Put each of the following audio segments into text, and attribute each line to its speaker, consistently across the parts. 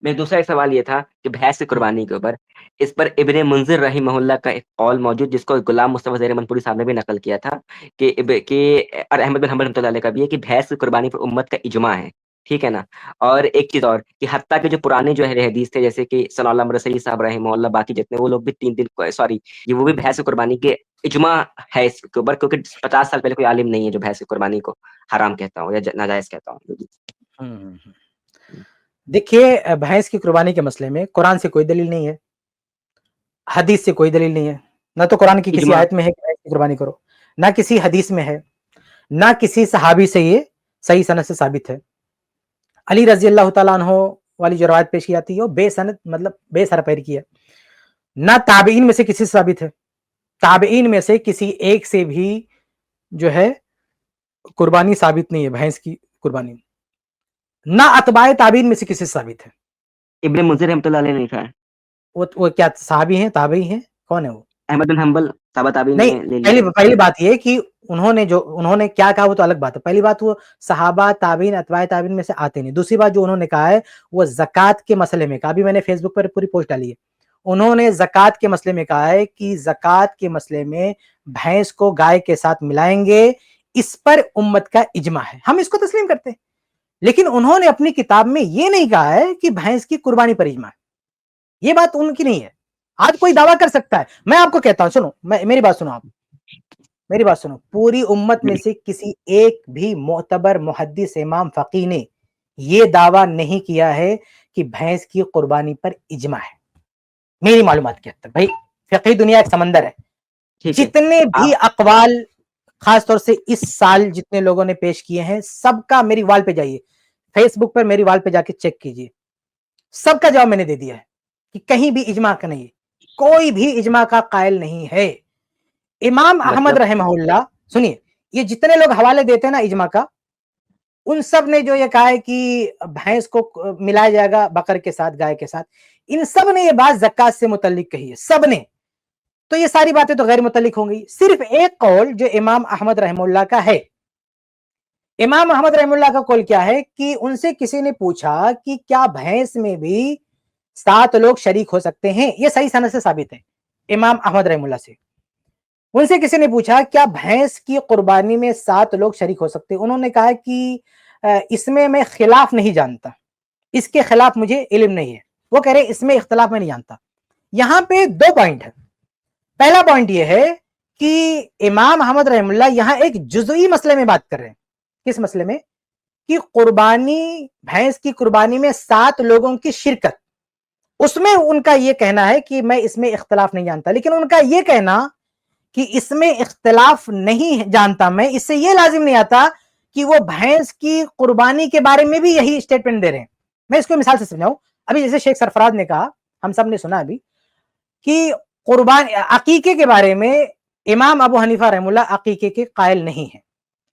Speaker 1: میں دوسرا ایک سوال یہ تھا کہ بھینس کی قربانی کے اوپر، اس پر ابن منذر رحمہ اللہ کا ایک قول موجود، جس کو غلام مصطفیٰ زیر منپوری صاحب نے بھی نقل کیا تھا، کہ اور احمد بن حنبل رحمۃ اللہ علیہ کا بھی ہے، کہ بھینس کی قربانی پر امت کا اجماع ہے، ٹھیک ہے نا؟ اور ایک چیز اور، کہ حتیٰ کہ جو پرانے جو اہل حدیث تھے، جیسے کہ صلی اللہ علیہ وسلم صاحب رحمہ اللہ، باقی جتنے، وہ لوگ بھی تین دن، سوری، یہ وہ بھی بھینس کی قربانی کے اجماع ہے اس کے اوپر، کیونکہ 50 سال پہلے کوئی عالم نہیں ہے جو بھینس کی قربانی کو حرام کہتا ہوں یا ناجائز کہتا ہوں۔
Speaker 2: دیکھیے بھینس کی قربانی کے مسئلے میں قرآن سے کوئی دلیل نہیں ہے، حدیث سے کوئی دلیل نہیں ہے، نہ تو قرآن کی کسی
Speaker 1: اجماع
Speaker 2: آیت میں ہے کہ بھینس کی قربانی کرو، نہ کسی حدیث میں ہے، نہ کسی صحابی سے یہ صحیح سند سے ثابت ہے۔ علی رضی اللہ تعالیٰ عنہ والی جو روایت پیش کی جاتی ہے وہ بے سند، مطلب بے سر پیر کی ہے، نہ تابعین میں سے کسی سے ثابت ہے، تابعین میں سے کسی ایک سے بھی جو ہے قربانی ثابت نہیں ہے بھینس کی قربانی، نہ اتباع تابعین میں سے کسی سے ثابت ہے۔
Speaker 1: ابن منذر رحمۃ اللہ علیہ نے لکھا ہے،
Speaker 2: وہ کیا صحابی ہیں، تابعی ہیں، کون ہے وہ؟
Speaker 1: احمد بن حنبل تابع تابعین
Speaker 2: نہیں،
Speaker 1: میں لے لیا۔
Speaker 2: پہلی بات یہ کہ انہوں نے کیا کہا وہ تو الگ بات ہے، پہلی بات وہ صحابہ تابعین اتباع تابعین میں سے آتے نہیں، دوسری بات جو انہوں نے کہا ہے وہ زکوٰۃ کے مسئلے میں کہا، ابھی میں نے فیس بک پر پوری پوسٹ ڈالی ہے، انہوں نے زکوٰۃ کے مسئلے میں کہا ہے کہ زکوٰۃ کے مسئلے میں بھینس کو گائے کے ساتھ ملائیں گے، اس پر امت کا اجماع ہے، ہم اس کو تسلیم کرتے ہیں، لیکن انہوں نے اپنی کتاب میں یہ نہیں کہا ہے کہ بھینس کی قربانی پر اجماع ہے، یہ بات ان کی نہیں ہے۔ آج کوئی دعویٰ کر سکتا ہے، میں آپ کو کہتا ہوں، سنو میری بات سنو، آپ میری بات سنو، پوری امت میں سے کسی ایک بھی معتبر محدث امام فقیہ نے یہ دعویٰ نہیں کیا ہے کہ بھینس کی قربانی پر اجماع ہے، میری معلومات کے حد تک۔ بھائی فقہی دنیا ایک سمندر ہے،
Speaker 1: ٹھیک ہے،
Speaker 2: جتنے بھی اقوال خاص طور سے اس سال جتنے لوگوں نے پیش کیے ہیں، سب کا میری وال پہ جائیے، فیس بک پر میری وال پہ جا کے چیک کیجیے، سب کا جواب میں نے دے دیا ہے کہ کہیں بھی اجماع کا نہیں ہے، کوئی بھی اجماع کا قائل نہیں ہے۔ امام احمد رحمہ اللہ، سنیے، یہ جتنے لوگ حوالے دیتے ہیں نا اجماع کا، ان سب نے جو یہ کہا ہے کہ بھینس کو ملایا جائے گا بقر کے ساتھ، گائے کے ساتھ، ان سب نے یہ بات زکوٰۃ سے متعلق کہی ہے، سب نے، تو یہ ساری باتیں تو غیر متعلق ہوں گی۔ صرف ایک قول جو امام احمد رحمہ اللہ کا ہے، امام احمد رحمہ اللہ کا قول کیا ہے کہ ان سے کسی نے پوچھا کہ کیا بھینس میں بھی 7 لوگ شریک ہو سکتے ہیں، یہ صحیح سند سے ثابت ہے امام احمد رحمہ اللہ سے، ان سے کسی نے پوچھا کیا بھینس کی قربانی میں 7 لوگ شریک ہو سکتے ہیں، انہوں نے کہا کہ اس میں خلاف نہیں جانتا، اس کے خلاف مجھے علم نہیں ہے، وہ کہہ رہے اس میں اختلاف میں نہیں جانتا۔ یہاں پہ 2 پوائنٹ ہے، پہلا پوائنٹ یہ ہے کہ امام احمد رحمہ اللہ یہاں ایک جزئی مسئلے میں بات کر رہے ہیں، کس مسئلے میں؟ کہ قربانی، بھینس کی قربانی میں 7 لوگوں کی شرکت، اس میں ان کا یہ کہنا ہے کہ میں اس میں اختلاف نہیں جانتا، لیکن ان کا یہ کہنا کہ اس میں اختلاف نہیں جانتا میں، اس سے یہ لازم نہیں آتا کہ وہ بھینس کی قربانی کے بارے میں بھی یہی اسٹیٹمنٹ دے رہے ہیں۔ میں اس کو مثال سے سمجھاؤں، ابھی جیسے شیخ سرفراز نے کہا، ہم سب نے سنا ابھی، کہ عقیقے کے بارے میں امام ابو حنیفہ رحمہ اللہ عقیقے کے قائل نہیں ہے،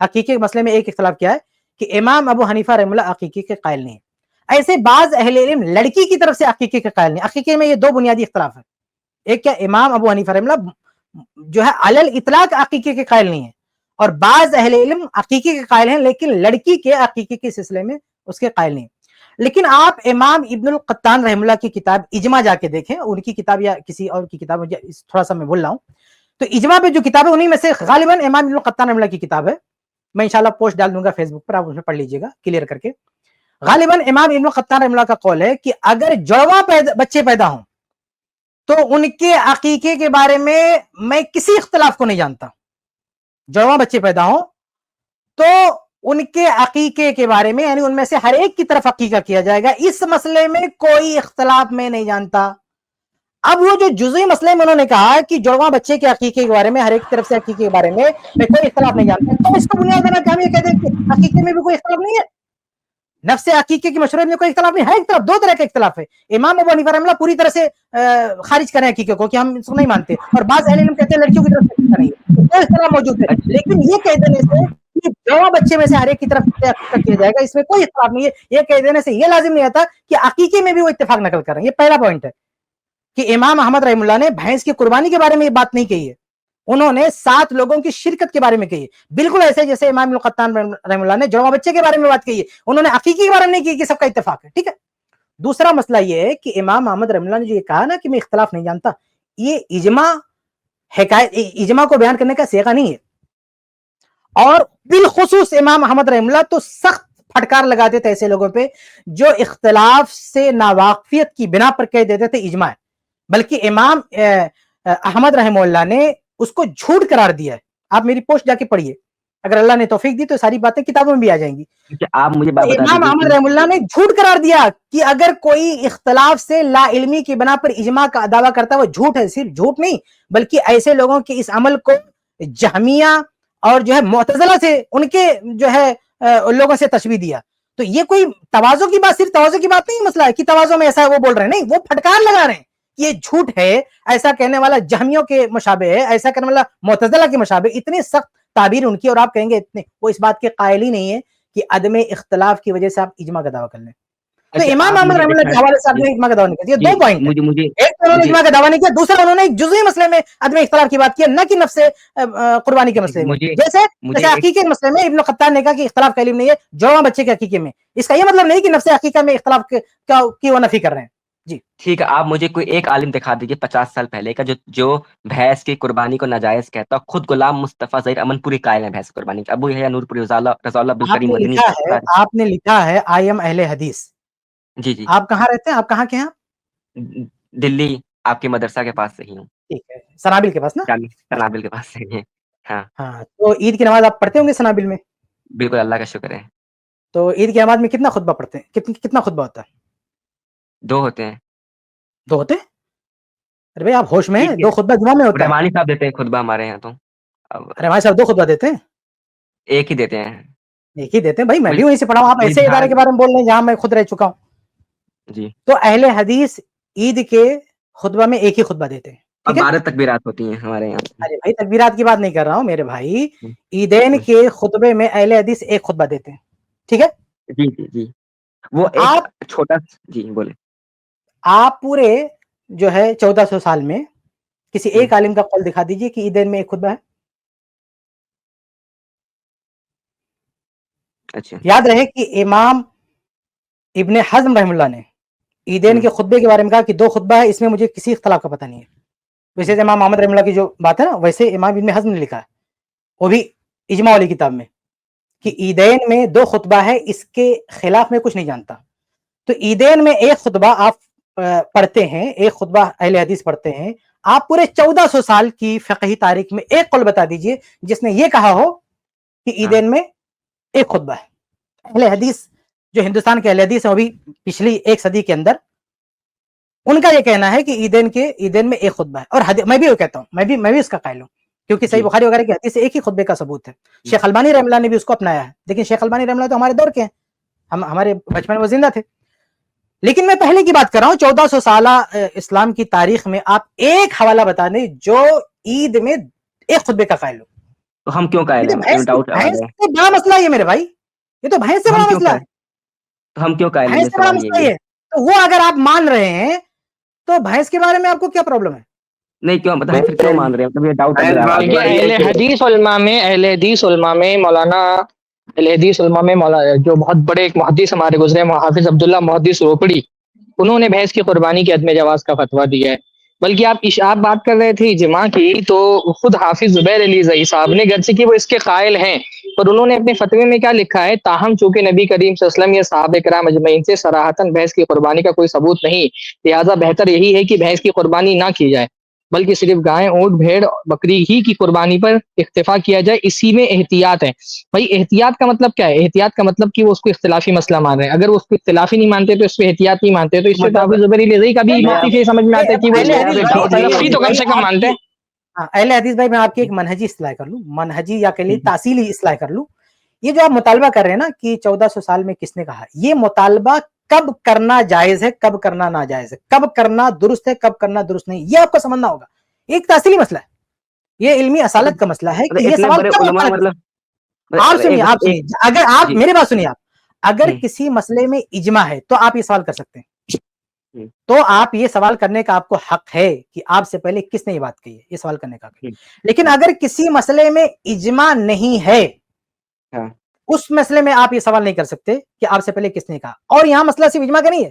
Speaker 2: عقیقے کے مسئلے میں ایک اختلاف کیا ہے کہ امام ابو حنیفہ رحمہ اللہ عقیقے کے قائل نہیں ہے۔ ایسے بعض اہل علم لڑکی کی طرف سے عقیقے کے قائل نہیں، عقیقے میں یہ 2 بنیادی اختلاف ہے، ایک کیا امام ابو حنیفہ رحمہ اللہ جو ہے علل اطلاق عقیقے کے قائل نہیں ہے، اور بعض اہل علم عقیقے کے قائل ہیں لیکن لڑکی کے عقیقے کے سلسلے میں اس کے قائل نہیں۔ لیکن آپ امام ابن القطان رحمہ اللہ کی کتاب اجماع جا کے دیکھیں، ان کی کتاب یا کسی اور کی کتاب، تھوڑا سا میں بول رہا ہوں، تو اجماع پہ جو کتاب ہے انہی میں سے غالباً امام ابن القطان رحمہ اللہ کی کتاب ہے، میں انشاءاللہ پوسٹ ڈال دوں گا فیس بک پر، آپ اس میں پڑھ لیجئے گا کلیئر کر کے۔ غالباً امام ابن القطان رحمہ اللہ کا قول ہے کہ اگر جڑواں بچے پیدا ہوں تو ان کے عقیقے کے بارے میں کسی اختلاف کو نہیں جانتا، جڑواں بچے پیدا ہوں تو ان کے عقیقے کے بارے میں، یعنی ان میں سے ہر ایک کی طرف عقیقہ کیا جائے گا، اس مسئلے میں کوئی اختلاف میں نہیں جانتا۔ اب وہ جو جزئی مسئلے میں انہوں نے کہا کہ جڑواں بچے کے عقیقے کے بارے میں، ہر ایک طرف سے عقیقے کے بارے میں کوئی اختلاف نہیں جانتا، تو اس کو بنیاد بنا کے ہم یہ کہہ دیں کہ عقیقے میں بھی کوئی اختلاف نہیں ہے، نفس عقیقے کی مشروعیت میں کوئی اختلاف نہیں ہے، ایک طرف 2 طرح کا اختلاف ہے۔ امام ابو حنیفہ رحمہ اللہ پوری طرح سے خارج کریں عقیقے کو کہ ہم اس کو نہیں مانتے، اور بعض اہل علم کہتے ہیں لڑکیوں کی طرف سے عقیقہ نہیں ہے، تو اختلاف موجود ہے، لیکن یہ کہہ دینے سے کہ جڑواں بچے میں سے ہر ایک کی طرف سے عقیقہ کیا جائے گا، اس میں کوئی اختلاف نہیں ہے، یہ کہہ دینے سے یہ لازم نہیں آتا کہ عقیقے میں بھی وہ اتفاق نقل کر رہے ہیں۔ یہ پہلا پوائنٹ ہے کہ امام احمد رحمہ اللہ نے بھینس کی قربانی کے بارے میں یہ بات نہیں کہی ہے، انہوں نے 7 لوگوں کی شرکت کے بارے میں کہی ہے، بالکل ایسے جیسے امام ابن القطان رحمہ اللہ نے جڑواں بچے کے بارے میں بات کہی ہے، انہوں نے عقیقے کے بارے میں نہیں کی کہ سب کا اتفاق ہے، ٹھیک ہے۔ دوسرا مسئلہ یہ ہے کہ امام احمد رحمہ اللہ نے جو یہ کہا نا کہ میں اختلاف نہیں جانتا، یہ اجماع حکایت اجماع کو بیان کرنے کا صیغہ نہیں ہے. اور بالخصوص امام احمد رحمہ اللہ تو سخت پھٹکار لگاتے تھے ایسے لوگوں پہ جو اختلاف سے ناواقفیت کی بنا پر کہہ دیتے تھے اجماع ہے، بلکہ امام احمد رحمہ اللہ نے اس کو جھوٹ قرار دیا ہے. آپ میری پوسٹ جا کے پڑھیے، اگر اللہ نے توفیق دی تو ساری باتیں کتابوں میں بھی آ جائیں گی.
Speaker 1: آپ مجھے بات بتا
Speaker 2: امام
Speaker 1: دیجیے
Speaker 2: احمد رحمہ اللہ نے جھوٹ قرار دیا کہ اگر کوئی اختلاف سے لا علمی کی بنا پر اجماع کا دعویٰ کرتا ہے وہ جھوٹ ہے. صرف جھوٹ نہیں بلکہ ایسے لوگوں کے اس عمل کو جہمیہ اور جو ہے معتزلہ سے ان کے جو ہے لوگوں سے تشبیہ دیا. تو یہ کوئی تواضع کی بات، صرف تواضع کی بات نہیں مسئلہ ہے کہ تواضع میں ایسا ہے وہ بول رہے ہیں، نہیں، وہ پھٹکار لگا رہے ہیں کہ یہ جھوٹ ہے، ایسا کہنے والا جہمیوں کے مشابہ ہے، ایسا کرنے والا معتزلہ کے مشابہ. اتنی سخت تعبیر ان کی، اور آپ کہیں گے اتنے وہ اس بات کے قائل ہی نہیں ہے کہ عدم اختلاف کی وجہ سے آپ اجماع کا دعویٰ کر لیں. تو امام احمد رحمہ اللہ کے حوالے سے آپ نے اجماع کا دعویٰ نہیں کیا. یہ دو پوائنٹ ہیں، ایک تو انہوں نے اجماع کا دعویٰ نہیں کیا، دوسرا انہوں نے ایک جزوی مسئلے میں عدم اختلاف کی بات کی، نہ کہ نفس قربانی کے مسئلے میں. جیسے عقیقے کے مسئلے میں ابن خطان نے کہا کہ اختلاف کا علم نہیں ہے جوان بچے کے عقیقے میں. اس کا یہ مطلب نہیں کہ نفس عقیقہ میں اختلاف کی وہ نفی کر رہے ہیں. جی
Speaker 1: ٹھیک ہے، آپ مجھے کوئی ایک عالم دکھا دیجیے 50 سال پہلے کا جو بھینس کی قربانی کو ناجائز کہتا. خود غلام مصطفیٰ ظہیر امن پوری قائل ہے بھینس قربانی کی. ابو یحییٰ نور پوری، رضا اللہ عبدالکریم مدنی.
Speaker 2: آپ نے لکھا ہے آئی ایم اہل حدیث.
Speaker 1: جی جی.
Speaker 2: آپ کہاں رہتے ہیں؟ آپ کہاں کے ہیں؟
Speaker 1: دلی آپ کے مدرسہ کے پاس سے ہی ہوں.
Speaker 2: ٹھیک ہے، سنابل کے پاس نا؟
Speaker 1: سنابل کے پاس سے ہی. ہاں
Speaker 2: ہاں. تو عید کی نماز آپ پڑھتے ہوں گے سنابل میں؟
Speaker 1: بالکل، اللہ کا شکر ہے.
Speaker 2: تو عید کی نماز میں کتنا خطبہ پڑھتے ہیں؟ کتنا خطبہ ہوتا ہے؟
Speaker 1: 2 ہوتے ہیں.
Speaker 2: 2 ہوتے ہیں؟ ارے بھائی آپ ہوش میں ہیں؟ 2 خطبہ جمعہ میں ہوتا ہے.
Speaker 1: رحمانی صاحب دیتے ہیں خطبہ ہمارے یہاں. تو
Speaker 2: رحمانی صاحب 2 خطبہ دیتے ہیں؟
Speaker 1: ایک ہی دیتے ہیں.
Speaker 2: ایک ہی دیتے ہیں بھائی، میں بھی وہیں سے پڑھا ہوں. آپ ایسے ادارے کے بارے میں بول رہے ہیں جہاں میں خود رہ چکا ہوں.
Speaker 1: جی.
Speaker 2: تو اہل حدیث عید کے خطبہ میں ایک ہی خطبہ دیتے ہیں.
Speaker 1: 12 تکبیرات ہوتی ہیں ہمارے یہاں.
Speaker 2: ارے بھائی تکبیرات کی بات نہیں کر رہا ہوں میرے بھائی، عیدین کے خطبے میں اہل حدیث ایک خطبہ دیتے ہیں. ٹھیک ہے
Speaker 1: جی جی جی. وہ ایک چھوٹا. جی بولے.
Speaker 2: آپ پورے جو ہے 1400 سال میں کسی ایک عالم کا قول دکھا دیجئے کہ عیدین میں ایک خطبہ ہے.
Speaker 1: اچھا. یاد
Speaker 2: رہے کہ امام ابن حزم رحم اللہ نے عیدین کے خطبے کے بارے میں کہا کہ 2 خطبہ ہے، اس میں مجھے کسی اختلاف کا پتہ نہیں ہے. ویسے امام محمد رحم اللہ کی جو بات ہے نا، ویسے امام ابن حزم نے لکھا ہے، وہ بھی اجماع والی کتاب میں، کہ عیدین میں 2 خطبہ ہے، اس کے خلاف میں کچھ نہیں جانتا. تو عیدین میں ایک خطبہ آپ پڑھتے ہیں، ایک خطبہ اہل حدیث پڑھتے ہیں. آپ پورے 1400 سال کی فقہی تاریخ میں ایک قول بتا دیجئے جس نے یہ کہا ہو کہ عیدین میں ایک خطبہ ہے. اہل حدیث جو ہندوستان کے اہل حدیث ہیں وہ بھی پچھلی 1 صدی کے اندر ان کا یہ کہنا ہے کہ عیدین میں ایک خطبہ ہے. اور میں بھی وہ کہتا ہوں، میں بھی اس کا قائل ہوں، کیونکہ صحیح بخاری وغیرہ کی حدیث سے ایک ہی خطبے کا ثبوت ہے. شیخ البانی رحمہ اللہ نے بھی اس کو اپنایا ہے، لیکن شیخ البانی رحمہ اللہ تو ہمارے دور کے ہیں، ہمارے بچپن میں وہ زندہ تھے. لیکن میں پہلے کی بات کر رہا ہوں، 1400 سالہ اسلام کی تاریخ میں آپ ایک حوالہ بتا دیں جو عید میں ایک خطبے کا قائل ہو.
Speaker 1: تو ہم کیوں قائل ہیں؟
Speaker 2: بھینس سے بڑا مسئلہ ہے میرے بھائی، یہ تو بھینس سے بڑا مسئلہ ہے.
Speaker 1: تو ہم کیوں قائل ہیں؟
Speaker 2: بھینس سے بڑا مسئلہ ہے. تو وہ اگر آپ مان رہے ہیں تو بھینس کے بارے میں آپ کو کیا پرابلم ہے؟
Speaker 1: نہیں کیوں بتائیں، پھر کیوں مان رہے ہیں؟ مطلب یہ ڈاؤٹ ہے.
Speaker 3: اہل حدیث علماء میں مولانا جو بہت بڑے ایک محدث ہمارے گزرے، حافظ عبداللہ محدث روپڑی، انہوں نے بھینس کی قربانی کے عدم جواز کا فتویٰ دیا ہے. بلکہ آپ بات کر رہے تھے اجماع کی، تو خود حافظ زبیر علی زئی صاحب نے، گرچہ کہ وہ اس کے قائل ہیں، پر انہوں نے اپنے فتوے میں کیا لکھا ہے، تاہم چونکہ نبی کریم صلی اللہ علیہ وسلم یا صحابہ کرام اجمعین سے صراحتاً بھینس کی قربانی کا کوئی ثبوت نہیں، لہٰذا بہتر یہی ہے کہ بھینس کی قربانی نہ کی جائے، بلکہ صرف گائے، اونٹ، بھیڑ، بکری ہی کی قربانی پر اکتفا کیا جائے. اسی میں احتیاط ہے. بھائی احتیاط کا مطلب کیا ہے؟ احتیاط کا مطلب کہ وہ اس کو اختلافی مسئلہ مان رہے ہیں. اگر وہ اس کو اختلافی نہیں مانتے تو اس پہ احتیاط نہیں مانتے. تو اس سے حافظ زبیر علی زئی کا بھی موقف یہ سمجھ میں آتا ہے کہ وہ تلفی تو کم سے کم مانتے ہیں.
Speaker 2: اہل حدیث بھائی میں آپ کی ایک منہجی اصلاح کر لوں، منہجی یا کہ لیے تاصیلی اصلاح کر لوں. یہ جو آپ مطالبہ کر رہے ہیں نا کہ 1400 سال میں کس نے کہا، یہ مطالبہ کب کرنا جائز ہے، کب کرنا ناجائز ہے، کب کرنا درست ہے، کب کرنا درست نہیں، یہ آپ کو سمجھنا ہوگا. ایک تاصیلی مسئلہ ہے، یہ علمی اصالت کا مسئلہ ہے کہ یہ سوال کب. آپ سنیے، اگر آپ میرے بات سنیے، آپ اگر کسی مسئلے میں اجماع ہے تو آپ یہ سوال کر سکتے ہیں. تو آپ یہ سوال کرنے کا آپ کو حق ہے کہ آپ سے پہلے کس نے یہ بات کہی ہے، یہ سوال کرنے کا. لیکن اگر کسی مسئلے میں اجماع نہیں ہے، اس مسئلے میں آپ یہ سوال نہیں کر سکتے کہ آپ سے پہلے کس نے کہا. اور یہاں مسئلہ صرف اجماع کا نہیں ہے،